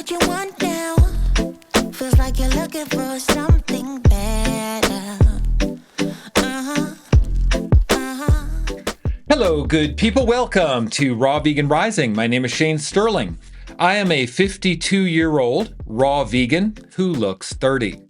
what you want now. Feels like you're looking for something better. Uh-huh, uh-huh. Hello, good people. Welcome to Raw Vegan Rising. My name is Shane Sterling. I am a 52-year-old raw vegan who looks 30.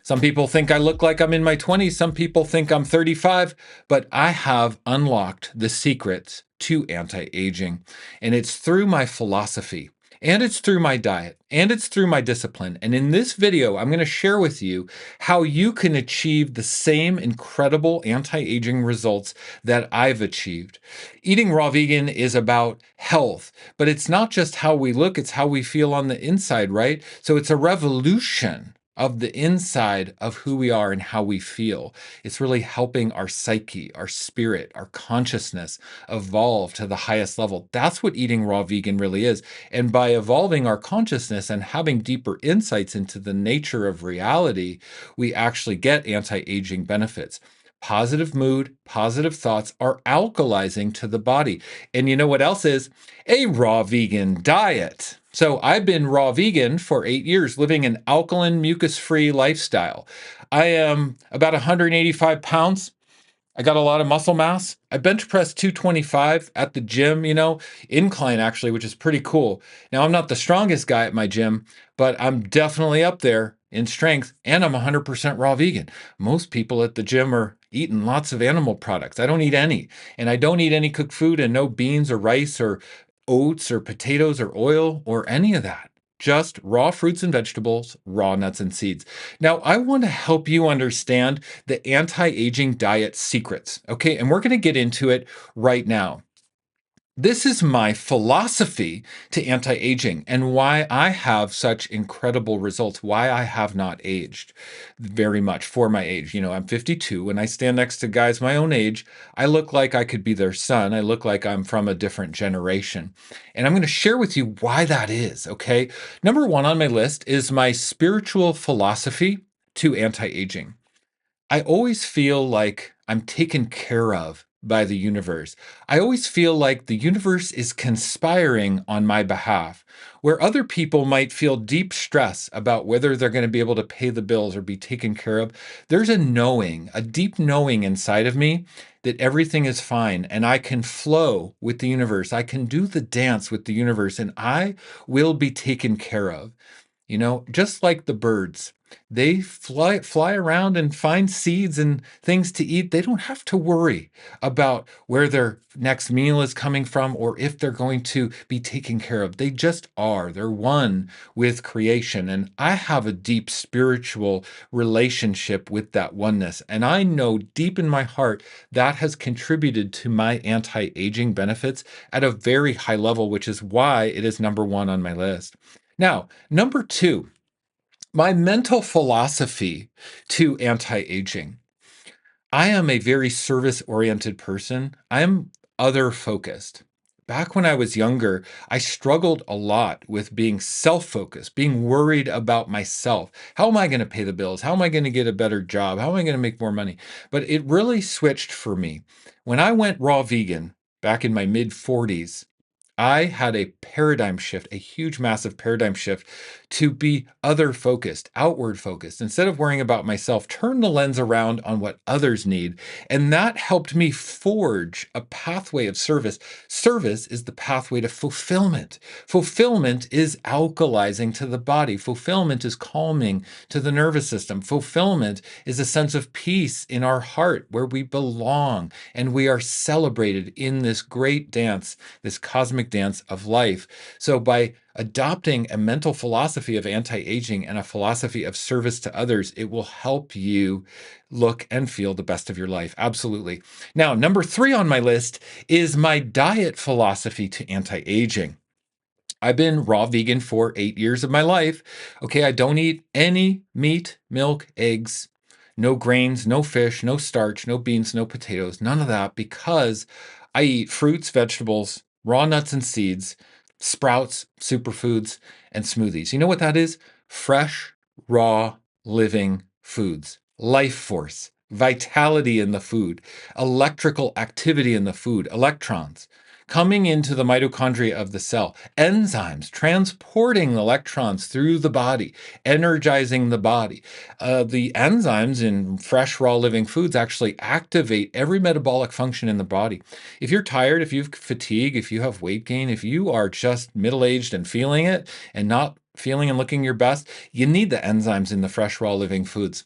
Some people think I look like I'm in my 20s. Some people think I'm 35, but I have unlocked the secrets to anti-aging. And it's through my philosophy, and it's through my diet, and it's through my discipline. And in this video, I'm going to share with you how you can achieve the same incredible anti-aging results that I've achieved. Eating raw vegan is about health, but it's not just how we look, it's how we feel on the inside, right? So it's a revolution of the inside of who we are and how we feel. It's really helping our psyche, our spirit, our consciousness evolve to the highest level. That's what eating raw vegan really is. And by evolving our consciousness and having deeper insights into the nature of reality, we actually get anti-aging benefits. Positive mood, positive thoughts are alkalizing to the body. And you know what else is? A raw vegan diet. So I've been raw vegan for 8 years, living an alkaline, mucus-free lifestyle. I am about 185 pounds. I got a lot of muscle mass. I bench press 225 at the gym, incline actually, which is pretty cool. Now, I'm not the strongest guy at my gym, but I'm definitely up there in strength, and I'm 100% raw vegan. Most people at the gym are eating lots of animal products. I don't eat any, and I don't eat any cooked food and no beans or rice or oats or potatoes or oil or any of that. Just raw fruits and vegetables, raw nuts and seeds. Now, I want to help you understand the anti-aging diet secrets, okay? And we're going to get into it right now. This is my philosophy to anti-aging and why I have such incredible results, why I have not aged very much for my age. I'm 52. When I stand next to guys my own age, I look like I could be their son. I look like I'm from a different generation. And I'm going to share with you why that is, okay? Number one on my list is my spiritual philosophy to anti-aging. I always feel like I'm taken care of by the universe. I always feel like the universe is conspiring on my behalf. Where other people might feel deep stress about whether they're going to be able to pay the bills or be taken care of, there's a knowing, a deep knowing inside of me that everything is fine and I can flow with the universe. I can do the dance with the universe and I will be taken care of. Just like the birds, they fly around and find seeds and things to eat. They don't have to worry about where their next meal is coming from or if they're going to be taken care of. They just are. They're one with creation. And I have a deep spiritual relationship with that oneness. And I know deep in my heart that has contributed to my anti-aging benefits at a very high level, which is why it is number one on my list. Now, number two, my mental philosophy to anti-aging. I am a very service-oriented person. I am other-focused. Back when I was younger, I struggled a lot with being self-focused, being worried about myself. How am I going to pay the bills? How am I going to get a better job? How am I going to make more money? But it really switched for me. When I went raw vegan back in my mid-40s, I had a paradigm shift, a huge, massive paradigm shift to be other focused, outward focused. Instead of worrying about myself, turn the lens around on what others need. And that helped me forge a pathway of service. Service is the pathway to fulfillment. Fulfillment is alkalizing to the body. Fulfillment is calming to the nervous system. Fulfillment is a sense of peace in our heart where we belong and we are celebrated in this great dance, this cosmic dance of life. So by adopting a mental philosophy of anti-aging and a philosophy of service to others, it will help you look and feel the best of your life. Absolutely. Now, number three on my list is my diet philosophy to anti-aging. I've been raw vegan for 8 years of my life. Okay, I don't eat any meat, milk, eggs, no grains, no fish, no starch, no beans, no potatoes, none of that, because I eat fruits, vegetables, raw nuts and seeds, sprouts, superfoods, and smoothies. You know what that is? Fresh, raw, living foods. Life force, vitality in the food, electrical activity in the food, electrons, coming into the mitochondria of the cell, enzymes transporting electrons through the body, energizing the body. The enzymes in fresh, raw living foods actually activate every metabolic function in the body. If you're tired, if you've fatigue, if you have weight gain, if you are just middle-aged and feeling it and not feeling and looking your best, you need the enzymes in the fresh, raw living foods.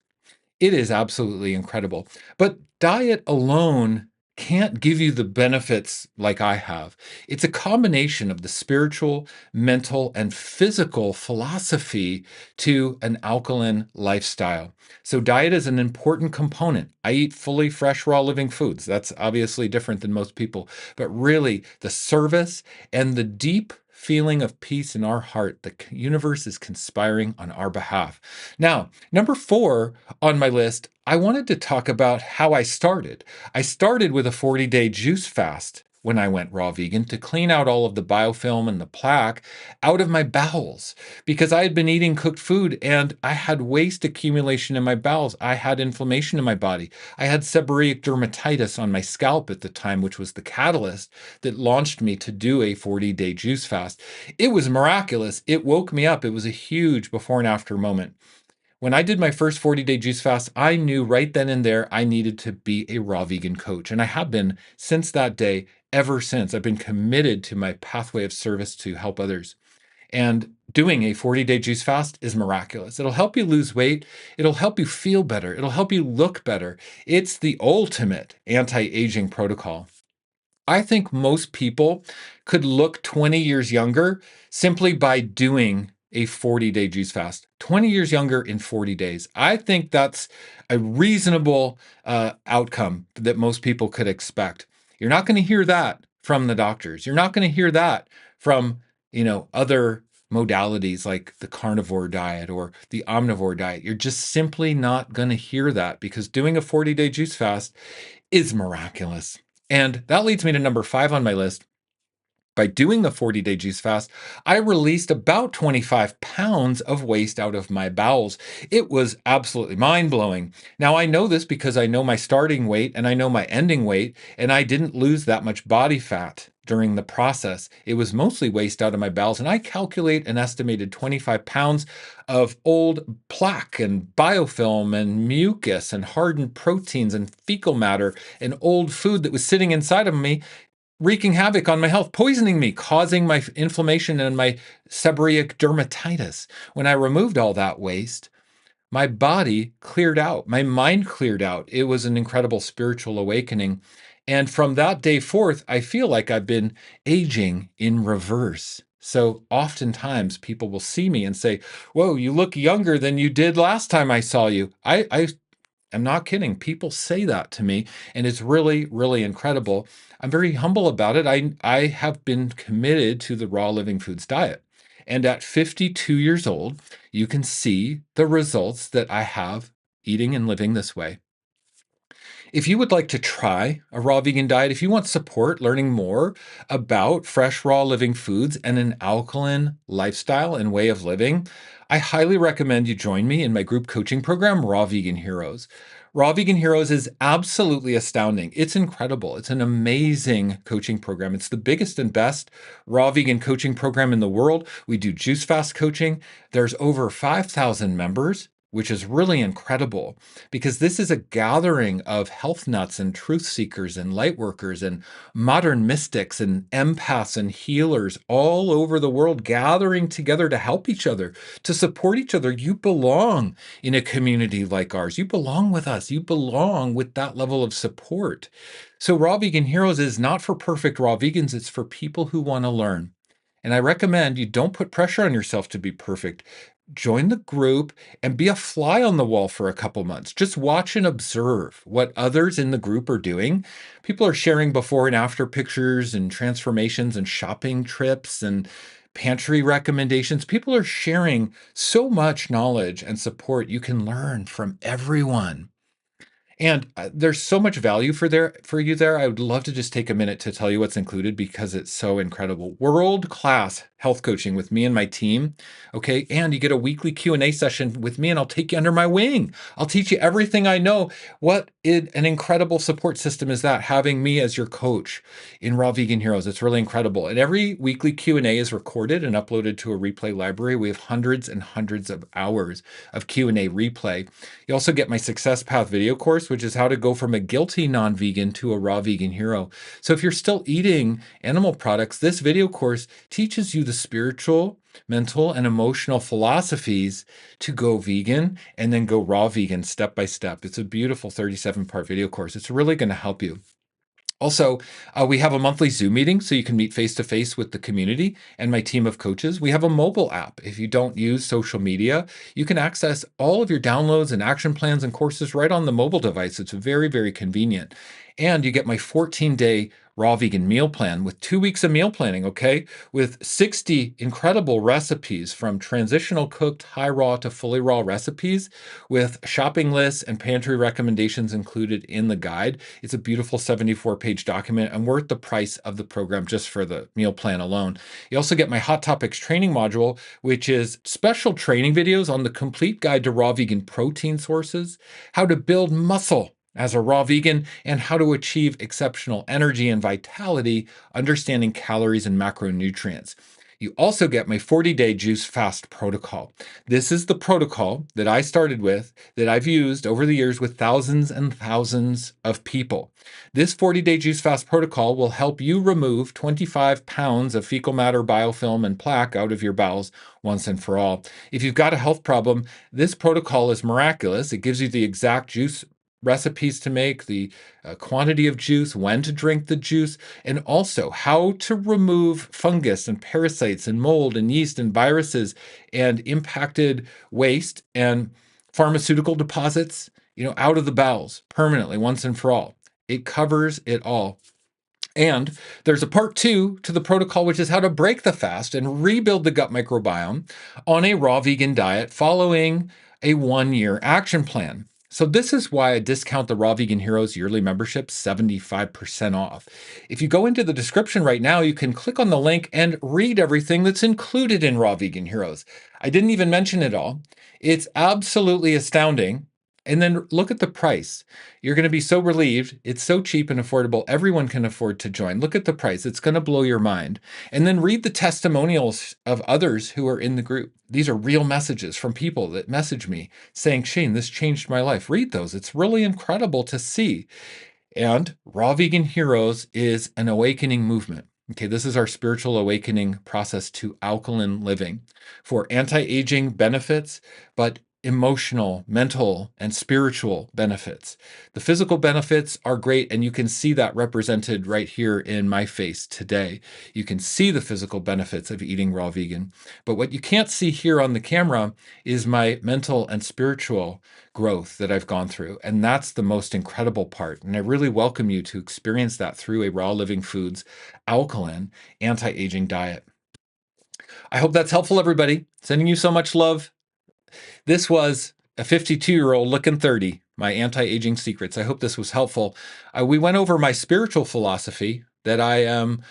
It is absolutely incredible. But diet alone can't give you the benefits like I have. It's a combination of the spiritual, mental, and physical philosophy to an alkaline lifestyle. So, diet is an important component. I eat fully fresh, raw living foods. That's obviously different than most people. But really, the service and the deep feeling of peace in our heart, the universe is conspiring on our behalf. Now, number 4 on my list, I wanted to talk about how I started. I started with a 40-day juice fast when I went raw vegan to clean out all of the biofilm and the plaque out of my bowels because I had been eating cooked food and I had waste accumulation in my bowels. I had inflammation in my body. I had seborrheic dermatitis on my scalp at the time, which was the catalyst that launched me to do a 40-day juice fast. It was miraculous. It woke me up. It was a huge before and after moment. When I did my first 40-day juice fast, I knew right then and there I needed to be a raw vegan coach. And I have been since that day, ever since. I've been committed to my pathway of service to help others. And doing a 40-day juice fast is miraculous. It'll help you lose weight. It'll help you feel better. It'll help you look better. It's the ultimate anti-aging protocol. I think most people could look 20 years younger simply by doing a 40-day juice fast. 20 years younger in 40 days. I think that's a reasonable outcome that most people could expect. You're not going to hear that from the doctors. You're not going to hear that from, other modalities like the carnivore diet or the omnivore diet. You're just simply not going to hear that because doing a 40-day juice fast is miraculous. And that leads me to number 5 on my list. By doing the 40-day juice fast, I released about 25 pounds of waste out of my bowels. It was absolutely mind-blowing. Now, I know this because I know my starting weight and I know my ending weight, and I didn't lose that much body fat during the process. It was mostly waste out of my bowels, and I calculate an estimated 25 pounds of old plaque and biofilm and mucus and hardened proteins and fecal matter and old food that was sitting inside of me wreaking havoc on my health, poisoning me, causing my inflammation and my seborrheic dermatitis. When I removed all that waste, my body cleared out, my mind cleared out. It was an incredible spiritual awakening. And from that day forth, I feel like I've been aging in reverse. So oftentimes people will see me and say, "Whoa, you look younger than you did last time I saw you." I'm not kidding. People say that to me, and it's really, really incredible. I'm very humble about it. I have been committed to the raw living foods diet. And at 52 years old, you can see the results that I have eating and living this way. If you would like to try a raw vegan diet, if you want support learning more about fresh, raw living foods and an alkaline lifestyle and way of living, I highly recommend you join me in my group coaching program, Raw Vegan Heroes. Raw Vegan Heroes is absolutely astounding. It's incredible. It's an amazing coaching program. It's the biggest and best raw vegan coaching program in the world. We do juice fast coaching. There's over 5,000 members, which is really incredible because this is a gathering of health nuts and truth seekers and light workers and modern mystics and empaths and healers all over the world gathering together to help each other, to support each other. You belong in a community like ours. You belong with us. You belong with that level of support. So Raw Vegan Heroes is not for perfect raw vegans. It's for people who want to learn. And I recommend you don't put pressure on yourself to be perfect. Join the group and be a fly on the wall for a couple months. Just watch and observe what others in the group are doing. People are sharing before and after pictures and transformations and shopping trips and pantry recommendations. People are sharing so much knowledge and support. You can learn from everyone. And there's so much value for you there. I would love to just take a minute to tell you what's included because it's so incredible. World-class health coaching with me and my team, okay? And you get a weekly Q&A session with me, and I'll take you under my wing. I'll teach you everything I know. An incredible support system is that, having me as your coach in Raw Vegan Heroes. It's really incredible. And every weekly Q&A is recorded and uploaded to a replay library. We have hundreds and hundreds of hours of Q&A replay. You also get my Success Path video course, which is how to go from a guilty non-vegan to a raw vegan hero. So if you're still eating animal products, this video course teaches you the spiritual, mental, and emotional philosophies to go vegan and then go raw vegan step by step. It's a beautiful 37-part video course. It's really going to help you. Also, we have a monthly Zoom meeting so you can meet face-to-face with the community and my team of coaches. We have a mobile app. If you don't use social media, you can access all of your downloads and action plans and courses right on the mobile device. It's very, very convenient. And you get my 14-day raw vegan meal plan with 2 weeks of meal planning, okay? With 60 incredible recipes, from transitional cooked high raw to fully raw recipes, with shopping lists and pantry recommendations included in the guide. It's a beautiful 74-page document and worth the price of the program just for the meal plan alone. You also get my Hot Topics training module, which is special training videos on the complete guide to raw vegan protein sources, how to build muscle as a raw vegan, and how to achieve exceptional energy and vitality, understanding calories and macronutrients. You also get my 40-day juice fast protocol. This is the protocol that I started with, that I've used over the years with thousands and thousands of people. This 40-day juice fast protocol will help you remove 25 pounds of fecal matter, biofilm, and plaque out of your bowels once and for all. If you've got a health problem, this protocol is miraculous. It gives you the exact juice recipes to make, the quantity of juice, when to drink the juice, and also how to remove fungus and parasites and mold and yeast and viruses and impacted waste and pharmaceutical deposits, out of the bowels permanently once and for all. It covers it all. And there's a part 2 to the protocol, which is how to break the fast and rebuild the gut microbiome on a raw vegan diet following a 1-year action plan. So this is why I discount the Raw Vegan Heroes yearly membership 75% off. If you go into the description right now, you can click on the link and read everything that's included in Raw Vegan Heroes. I didn't even mention it all. It's absolutely astounding. And then look at the price. You're going to be so relieved. It's so cheap and affordable. Everyone can afford to join. Look at the price. It's going to blow your mind. And then read the testimonials of others who are in the group. These are real messages from people that message me saying, Shane, this changed my life. Read those. It's really incredible to see. And Raw Vegan Heroes is an awakening movement. Okay, this is our spiritual awakening process to alkaline living for anti-aging benefits, but emotional, mental, and spiritual benefits. The physical benefits are great, and you can see that represented right here in my face today. You can see the physical benefits of eating raw vegan. But what you can't see here on the camera is my mental and spiritual growth that I've gone through. And that's the most incredible part. And I really welcome you to experience that through a Raw Living Foods alkaline anti-aging diet. I hope that's helpful, everybody. Sending you so much love. This was a 52-year-old looking 30, my anti-aging secrets. I hope this was helpful. We went over my spiritual philosophy that I am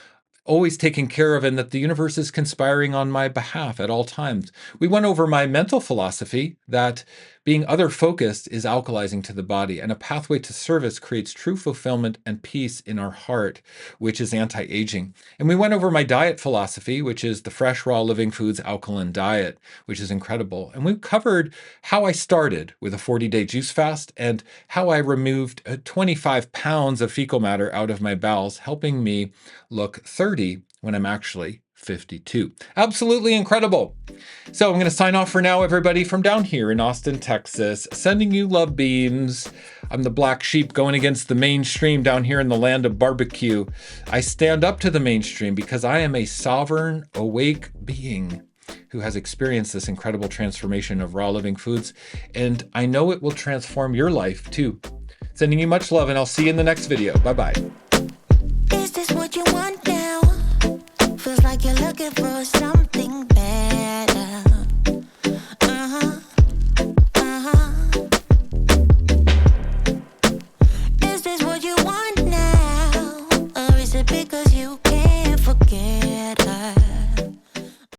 always taken care of and that the universe is conspiring on my behalf at all times. We went over my mental philosophy that being other-focused is alkalizing to the body, and a pathway to service creates true fulfillment and peace in our heart, which is anti-aging. And we went over my diet philosophy, which is the Fresh Raw Living Foods alkaline diet, which is incredible. And we covered how I started with a 40-day juice fast and how I removed 25 pounds of fecal matter out of my bowels, helping me look 30 when I'm actually 52. Absolutely incredible. So I'm going to sign off for now, everybody, from down here in Austin, Texas, sending you love beams. I'm the black sheep going against the mainstream down here in the land of barbecue. I stand up to the mainstream because I am a sovereign, awake being who has experienced this incredible transformation of raw living foods, and I know it will transform your life too. Sending you much love, and I'll see you in the next video. Bye-bye. Is this what you want now? Feels like you're looking for something.